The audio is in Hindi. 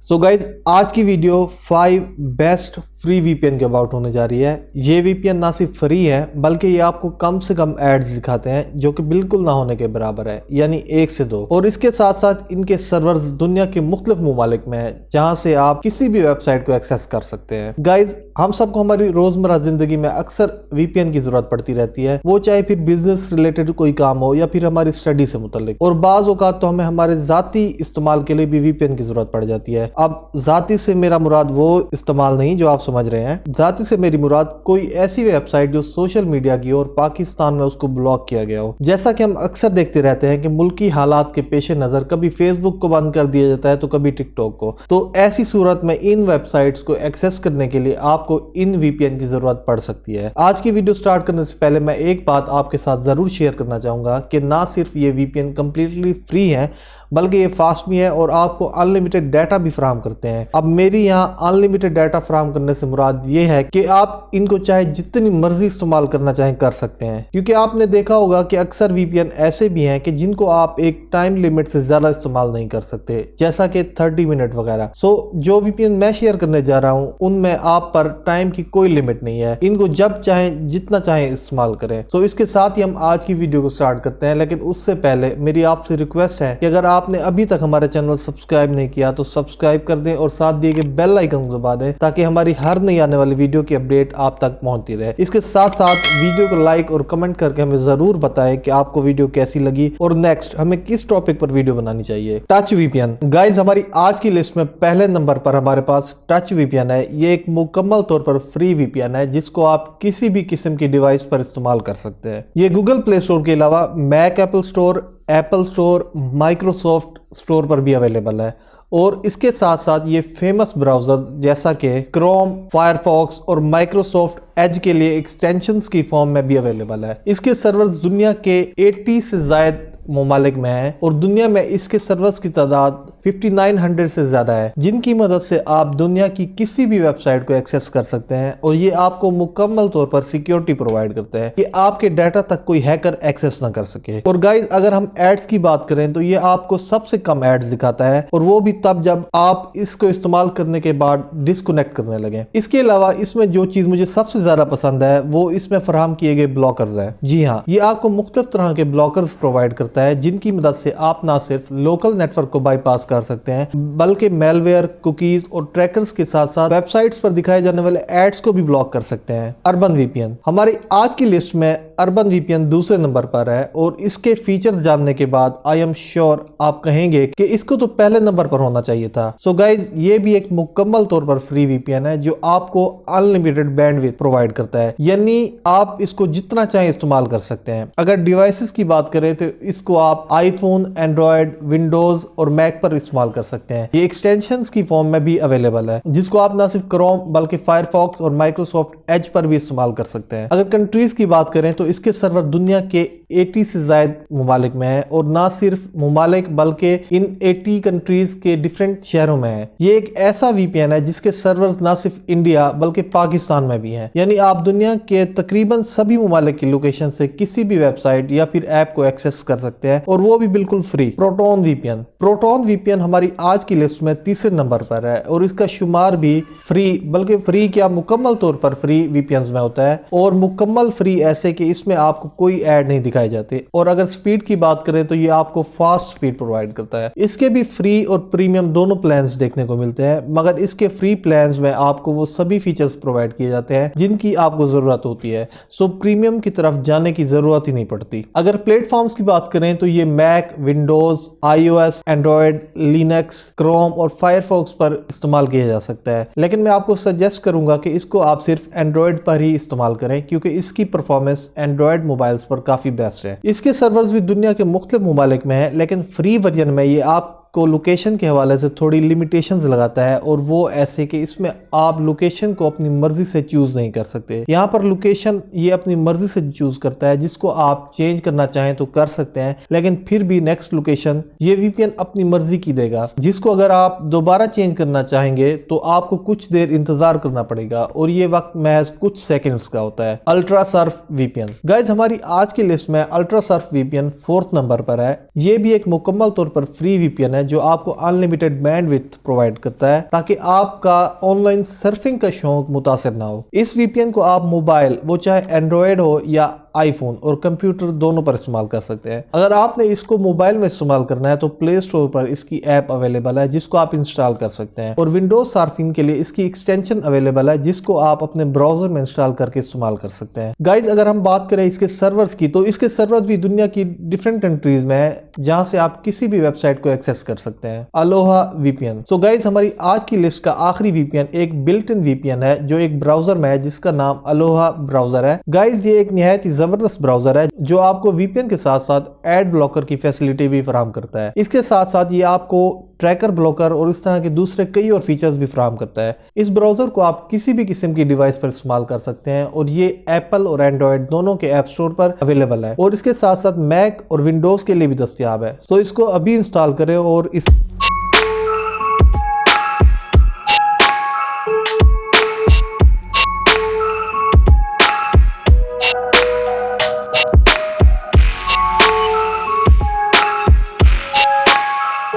सो गाइज आज की वीडियो 5 बेस्ट फ्री वीपीएन के अबाउट होने जा रही है। ये वीपीएन ना सिर्फ फ्री है बल्कि ये आपको कम से कम एड्स दिखाते हैं जो कि बिल्कुल ना होने के बराबर है, यानी 1 से 2। और इसके साथ साथ इनके सर्वर्स दुनिया के मुख्तलिफ ममालिक में है जहां से आप किसी भी वेबसाइट को एक्सेस कर सकते हैं। गाइज हम सबको हमारी रोजमर्रा जिंदगी में अक्सर वीपीएन की जरूरत पड़ती रहती है, वो चाहे फिर बिजनेस रिलेटेड कोई काम हो या फिर हमारी स्टडी से मुतल्लिक। और बाज औकात तो हमें हमारे जाती इस्तेमाल के लिए भी वीपीएन की जरूरत पड़ जाती है। अब जाती से मेरा मुराद वो इस्तेमाल नहीं जो आप समझ रहे हैं, जाती से मेरी मुराद कोई ऐसी वेबसाइट जो सोशल मीडिया की और पाकिस्तान में उसको ब्लॉक किया गया हो। जैसा कि हम अक्सर देखते रहते हैं कि मुल्की हालात के पेश नजर कभी फेसबुक को बंद कर दिया जाता है तो कभी टिकटॉक को। तो ऐसी सूरत में इन वेबसाइट्स को एक्सेस करने के लिए आपको इन वीपीएन की जरूरत पड़ सकती है। आज की वीडियो स्टार्ट करने से पहले मैं एक बात आपके साथ जरूर शेयर करना चाहूंगा कि ना सिर्फ ये वीपीएन कंप्लीटली फ्री है बल्कि ये फास्ट भी है और आपको अनलिमिटेड डाटा भी फराहम करते हैं। अब मेरी यहाँ अनलिमिटेड डाटा फराहम करने से मुराद ये है कि आप इनको चाहे जितनी मर्जी इस्तेमाल करना चाहें कर सकते हैं, क्योंकि आपने देखा होगा कि अक्सर वीपीएन ऐसे भी हैं कि जिनको आप एक टाइम लिमिट से ज्यादा इस्तेमाल नहीं कर सकते, जैसा कि 30 मिनट वगैरह। सो जो वीपीएन मैं शेयर करने जा रहा हूँ उनमें आप पर टाइम की कोई लिमिट नहीं है, इनको जब चाहें जितना चाहें इस्तेमाल करें। सो इसके साथ ही हम आज की वीडियो को स्टार्ट करते हैं, लेकिन उससे पहले मेरी आपसे रिक्वेस्ट है कि अगर आपने अभी तक हमारे चैनल सब्सक्राइब नहीं किया तो सब्सक्राइब कर दें और साथ दिए गए बेल आइकन को दबा दें ताकि हमारी हर नई आने वाली वीडियो की अपडेट आप तक पहुंचती रहे। इसके साथ साथ वीडियो को लाइक और कमेंट करके हमें जरूर बताएं कि आपको वीडियो कैसी लगी और नेक्स्ट हमें किस टॉपिक पर वीडियो बनानी चाहिए। टच वीपीएन गाइज हमारी आज की लिस्ट में पहले नंबर पर हमारे पास टच वीपीएन है। ये एक मुकम्मल तौर पर फ्री वीपीएन है जिसको आप किसी भी किस्म की डिवाइस पर इस्तेमाल कर सकते हैं। ये गूगल प्ले स्टोर के अलावा Mac Apple store, Apple store, Microsoft store पर भी अवेलेबल है। और इसके साथ साथ ये फेमस ब्राउजर जैसा कि क्रोम, फायरफॉक्स और माइक्रोसॉफ्ट एज के लिए एक्सटेंशंस की फॉर्म में भी अवेलेबल है। इसके सर्वर्स दुनिया के 80 से ज्यादा ममालिक में है और दुनिया में इसके सर्वर्स की तादाद 5900 से ज्यादा है, जिनकी मदद से आप दुनिया की किसी भी वेबसाइट को एक्सेस कर सकते हैं। और ये आपको मुकम्मल तौर पर सिक्योरिटी प्रोवाइड करते हैं कि आपके डाटा तक कोई हैकर एक्सेस ना कर सके। और गाइज अगर हम एड्स की बात करें तो ये आपको सबसे कम एड्स दिखाता है, और वो भी तब जब आप इसको इस्तेमाल करने के बाद डिस्कनेक्ट करने लगे। इसके अलावा इसमें जो चीज मुझे सबसे ज्यादा पसंद है वो इसमें फराहम किए गए ब्लॉकर्स हैं। जी हाँ, ये आपको मुख्तलिफ तरह के ब्लॉकर्स प्रोवाइड करता है जिनकी मदद से आप ना सिर्फ लोकल नेटवर्क को बाईपास कर सकते हैं बल्कि मेलवेयर, कुकीज और ट्रैकर्स के साथ साथ वेबसाइट्स पर दिखाए जाने वाले एड्स को भी ब्लॉक कर सकते हैं। अर्बन वीपीएन हमारी आज की लिस्ट में अर्बन वीपीएन दूसरे नंबर पर है और इसके फीचर्स जानने के बाद आई एम श्योर आप कहेंगे कि इसको तो पहले नंबर पर होना चाहिए था। सो गाइज ये भी एक मुकम्मल तौर पर फ्री वीपीएन है जो आपको अनलिमिटेड बैंडविड्थ प्रोवाइड करता है, यानी आप इसको जितना चाहे इस्तेमाल कर सकते हैं। अगर डिवाइसेस की बात करें तो इसको आप आईफोन, एंड्रॉयड, विंडोज और मैक पर इस्तेमाल कर सकते हैं। ये एक्सटेंशंस की फॉर्म में भी अवेलेबल है जिसको आप ना सिर्फ क्रोम बल्कि फायरफॉक्स और माइक्रोसॉफ्ट एज पर भी इस्तेमाल कर सकते हैं। अगर कंट्रीज की बात करें तो इसके सर्वर दुनिया के 80 से ज्यादा ममालिक में है, और ना सिर्फ ममालिक बल्कि इन 80 कंट्रीज के डिफरेंट शहरों में है। ये एक ऐसा वीपीएन है जिसके सर्वर्स ना सिर्फ इंडिया बल्कि पाकिस्तान में भी हैं, यानी आप दुनिया के तकरीबन सभी ममालिक की लोकेशन से किसी भी वेबसाइट या फिर ऐप को एक्सेस कर सकते हैं, और वो भी बिल्कुल फ्री। प्रोटॉन वीपीएन हमारी आज की लिस्ट में तीसरे नंबर पर है और इसका शुमार भी फ्री बल्कि फ्री क्या मुकम्मल तौर पर फ्री वीपीएन में होता है, और मुकम्मल फ्री ऐसे कि इसमें आपको कोई ऐड नहीं दिखाए जाते। और अगर स्पीड की बात करें तो ये आपको फास्ट स्पीड प्रोवाइड करता है। इसके भी फ्री और प्रीमियम दोनों प्लान्स देखने को मिलते हैं, मगर इसके फ्री प्लान्स में आपको वो सभी फीचर्स प्रोवाइड किए जाते हैं जिनकी आपको जरूरत होती है। सो प्रीमियम की तरफ जाने की जरूरत ही नहीं पड़ती। अगर प्लेटफॉर्म्स की बात करें तो ये Mac, Windows, iOS, Android, Linux, Chrome और फायरफॉक्स पर इस्तेमाल किया जा सकता है, लेकिन मैं आपको सजेस्ट करूंगा कि इसको आप सिर्फ एंड्रॉयड पर ही इस्तेमाल करें क्योंकि इसकी परफॉर्मेंस एंड्रॉयड मोबाइल्स पर काफी बेस्ट है। इसके सर्वर्स भी दुनिया के मुख्तलिफ ममालिक में है, लेकिन फ्री वर्जन में ये आप को लोकेशन के हवाले से थोड़ी लिमिटेशंस लगाता है, और वो ऐसे कि इसमें आप लोकेशन को अपनी मर्जी से चूज नहीं कर सकते। यहाँ पर लोकेशन ये अपनी मर्जी से चूज करता है, जिसको आप चेंज करना चाहें तो कर सकते हैं, लेकिन फिर भी नेक्स्ट लोकेशन ये वीपीएन अपनी मर्जी की देगा, जिसको अगर आप दोबारा चेंज करना चाहेंगे तो आपको कुछ देर इंतजार करना पड़ेगा, और ये वक्त महज कुछ सेकेंड्स का होता है। अल्ट्रा सर्फ वीपीएन गाइज हमारी आज की लिस्ट में ultra Surf VPN 4th number पर है। ये भी एक मुकम्मल तौर पर फ्री वीपीएन है जो आपको अनलिमिटेड बैंडविड्थ प्रोवाइड करता है ताकि आपका ऑनलाइन सर्फिंग का शौक मुतासिर ना हो। इस वीपीएन को आप मोबाइल, वो चाहे एंड्रॉयड हो या आईफोन और कंप्यूटर दोनों पर इस्तेमाल कर सकते हैं। अगर आपने इसको मोबाइल में इस्तेमाल करना है तो प्ले स्टोर पर इसकी ऐप अवेलेबल है जिसको आप इंस्टॉल कर सकते हैं, और विंडोज सर्फिंग के लिए इसकी एक्सटेंशन अवेलेबल है जिसको आप अपने ब्राउजर में इंस्टॉल करके इस्तेमाल कर सकते हैं। गाइज, अगर हम बात करें इसके सर्वर्स की, तो इसके सर्वर भी दुनिया की डिफरेंट कंट्रीज में है जहां से आप किसी भी वेबसाइट को एक्सेस कर सकते हैं। Aloha VPN. सो गाइज, हमारी आज की लिस्ट का आखिरी वीपीएन एक बिल्ट इन वीपीएन है जो एक ब्राउजर में है जिसका नाम अलोहा ब्राउजर है। गाइज, ये एक निहायत ही जबरदस्त ब्राउजर है जो आपको वीपीएन के साथ साथ एड ब्लॉकर की फैसिलिटी भी फराहम करता है। इसके साथ साथ ये आपको ट्रैकर ब्लॉकर और इस तरह के दूसरे कई और फीचर्स भी फराहम करता है। इस ब्राउजर को आप किसी भी किस्म की डिवाइस पर इस्तेमाल कर सकते हैं और ये एप्पल और एंड्रॉयड दोनों के ऐप स्टोर पर अवेलेबल है और इसके साथ साथ मैक और विंडोज के लिए भी दस्तयाब है। सो इसको अभी इंस्टॉल करें और इस